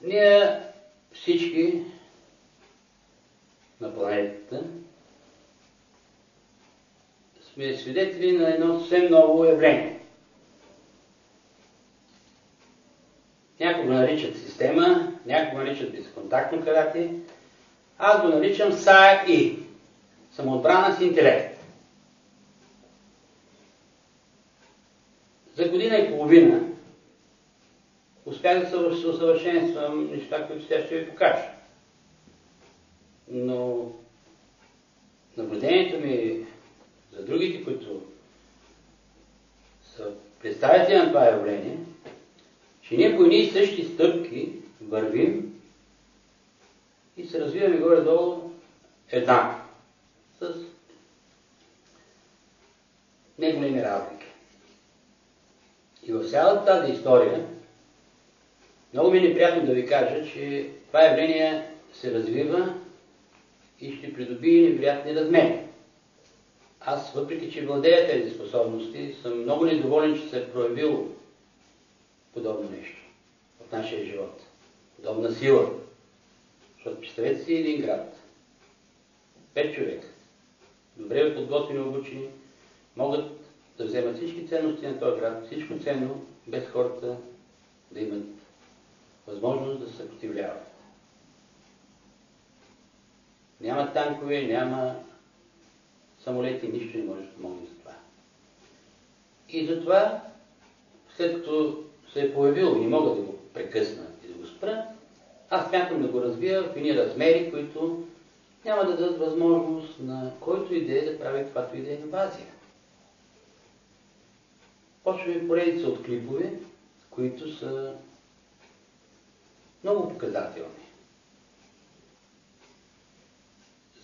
Ние всички на планетата сме свидетели на едно съвсем ново явление. Някои го наричат система, някои го наричат безконтактно карате. Аз го наричам САИ – самоотбрана с интелект. За година и половина успях да се усъвършенствам неща, които сега ще ви покажа. Но наблюдението ми за другите, които са представители на това явление, че ние по едни и същи стъпки вървим и се развиваме горе-долу еднакво, с неголеми разлики. И в цялата тази история много ми е неприятно да ви кажа, че това явление се развива и ще придобие невероятни размери. Аз, въпреки че владея тези способности, съм много недоволен, че се е проявило подобно нещо в нашия живот. Подобна сила. Защото представете си един град. 5 човека. Добре подготвени, обучени, могат да вземат всички ценности на този град, всичко ценно, без хората да имат възможност да се съпротивляват. Няма танкове, няма самолети, нищо не може да помогне за това. И затова, след като се е появило и не мога да го прекъсна и да го спра, аз смятам да го развия в едни размери, които няма да дадат възможност на който и да прави каквато и да е инвазия. Почваме поредица от клипове, които са много показателни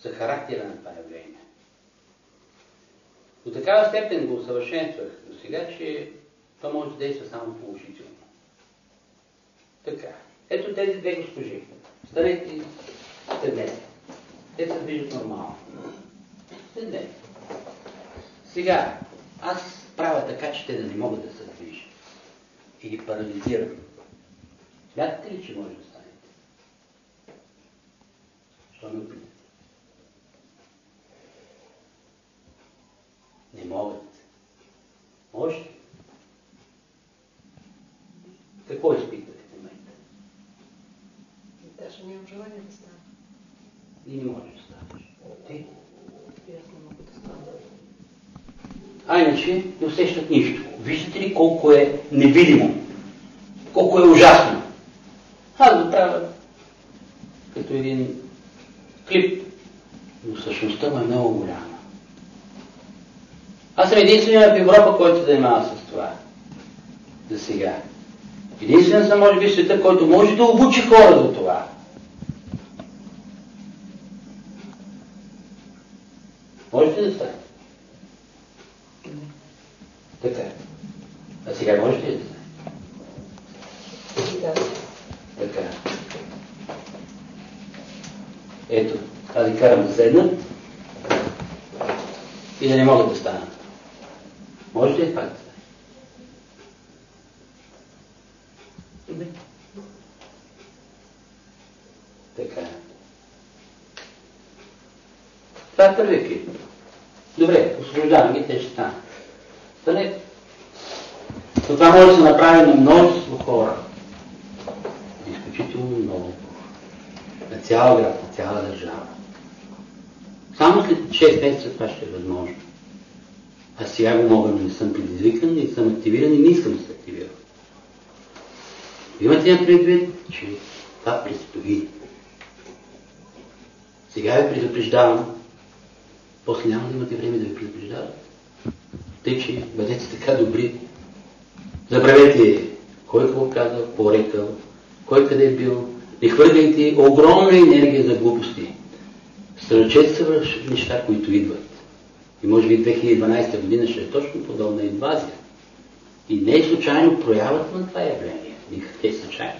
за характера на това явление. До такава степен го усъвършенствах до сега, че това може да действа само положително. Така. Ето тези две госпожи. Станете и седнете. Те се движат нормално. Седнете. Сега, аз правя така, че те да не могат да се движат. И ги парализирам. Смятате ли, че може да станете? Що ме опитате? Не могат. Може ли? Какво изпитвате в момента? Даже нямам желание да стана. И не можеш да станеш. Ти? И аз не мога да стана. А иначе не усещат нищо. Виждате ли колко е невидимо? Колко е ужасно? Аз го правя като един клип, но същността му е много голяма. Аз съм единственият в Европа, който се занимава с това. За сега. Единствен съм, може би, в света, който може да обучи хора за това. Можете да стане? Така. А сега можете ли да стане? Да. Така. Ето, аз ви карам да седнат и да не могат да станат. Можете ли пак да стане? Да. Така. Това е първият клип. Добре, освобождавам ги, те ще станат. Станете. Но това може да се направи на множество хора. Изключително много. На цял град, на цяла държава. Само след 6 месеца това ще е възможно. Аз сега го мога, но не съм предизвикан, не съм активиран и не искам да се активирам. Имате я предвид, че това предстои. Сега ви предупреждавам, после няма да имате време да ви предупреждават. Тъй, че бъдете така добри. Забравете кой какво казал, какво рекал, кой къде е бил. Не хвърляйте огромна енергия за глупости. Сръчете се в неща, които идват. И може би 2012 година ще е точно подобна инвазия. И не е случайно проявата на това явление. Никак не е случайно.